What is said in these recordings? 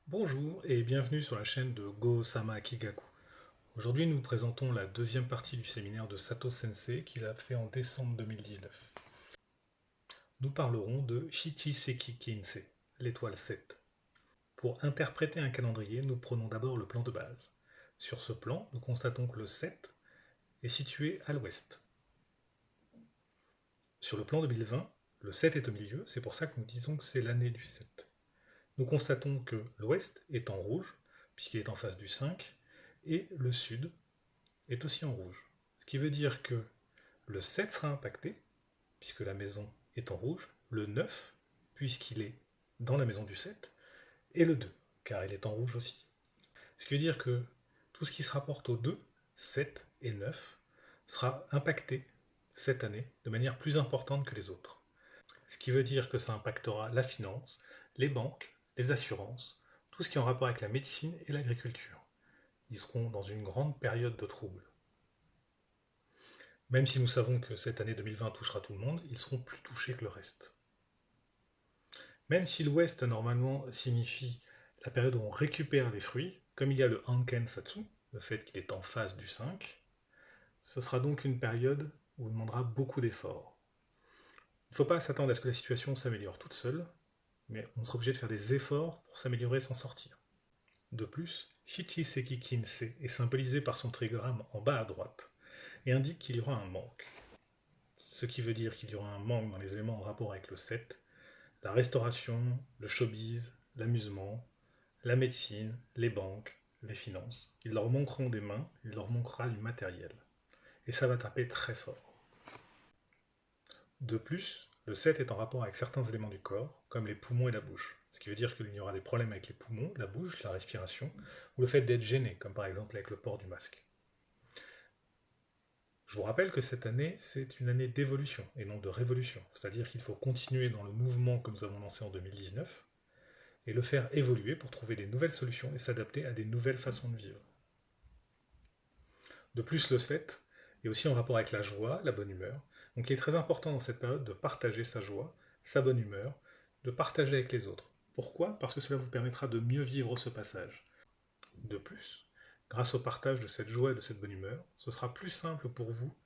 Bonjour et bienvenue sur la chaîne de Go-Sama Kigaku. Aujourd'hui, nous présentons la deuxième partie du séminaire de Sato Sensei qu'il a fait en décembre 2019. Nous parlerons de Shichiseki Kinsei, l'étoile 7. Pour interpréter un calendrier, nous prenons d'abord le plan de base. Sur ce plan, nous constatons que le 7 est situé à l'ouest. Sur le plan 2020, le 7 est au milieu, c'est pour ça que nous disons que c'est l'année du 7. Nous constatons que l'ouest est en rouge, puisqu'il est en face du 5, et le sud est aussi en rouge. Ce qui veut dire que le 7 sera impacté, puisque la maison est en rouge, le 9, puisqu'il est dans la maison du 7, et le 2, car il est en rouge aussi. Ce qui veut dire que tout ce qui se rapporte aux 2, 7 et 9, sera impacté cette année de manière plus importante que les autres. Ce qui veut dire que ça impactera la finance, les banques, les assurances, tout ce qui est en rapport avec la médecine et l'agriculture. Ils seront dans une grande période de troubles. Même si nous savons que cette année 2020 touchera tout le monde, ils seront plus touchés que le reste. Même si l'ouest normalement signifie la période où on récupère les fruits, comme il y a le Anken Satsu, le fait qu'il est en face du 5, ce sera donc une période où on demandera beaucoup d'efforts. Il ne faut pas s'attendre à ce que la situation s'améliore toute seule, mais on sera obligé de faire des efforts pour s'améliorer et s'en sortir. De plus, Shichiseki Kinsei est symbolisé par son trigramme en bas à droite, et indique qu'il y aura un manque. Ce qui veut dire qu'il y aura un manque dans les éléments en rapport avec le 7, la restauration, le showbiz, l'amusement, la médecine, les banques, les finances. Ils leur manqueront des mains, il leur manquera du matériel. Et ça va taper très fort. De plus, le 7 est en rapport avec certains éléments du corps, comme les poumons et la bouche. Ce qui veut dire qu'il y aura des problèmes avec les poumons, la bouche, la respiration, ou le fait d'être gêné, comme par exemple avec le port du masque. Je vous rappelle que cette année, c'est une année d'évolution et non de révolution. C'est-à-dire qu'il faut continuer dans le mouvement que nous avons lancé en 2019 et le faire évoluer pour trouver des nouvelles solutions et s'adapter à des nouvelles façons de vivre. De plus, le 7 est aussi en rapport avec la joie, la bonne humeur. Donc il est très important dans cette période de partager sa joie, sa bonne humeur, de partager avec les autres. Pourquoi? Parce que cela vous permettra de mieux vivre ce passage. De plus, grâce au partage de cette joie et de cette bonne humeur, ce sera plus simple pour vous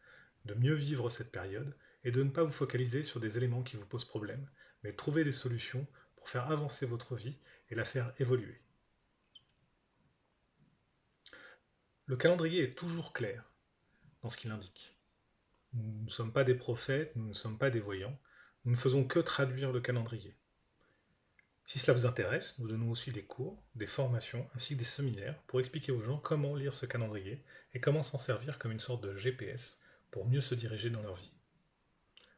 de mieux vivre cette période et de ne pas vous focaliser sur des éléments qui vous posent problème, mais trouver des solutions pour faire avancer votre vie et la faire évoluer. Le calendrier est toujours clair dans ce qu'il indique. Nous ne sommes pas des prophètes, nous ne sommes pas des voyants, nous ne faisons que traduire le calendrier. Si cela vous intéresse, nous donnons aussi des cours, des formations ainsi que des séminaires pour expliquer aux gens comment lire ce calendrier et comment s'en servir comme une sorte de GPS pour mieux se diriger dans leur vie.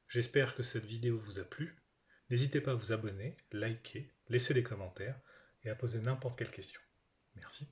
J'espère que cette vidéo vous a plu. N'hésitez pas à vous abonner, liker, laisser des commentaires et à poser n'importe quelle question. Merci.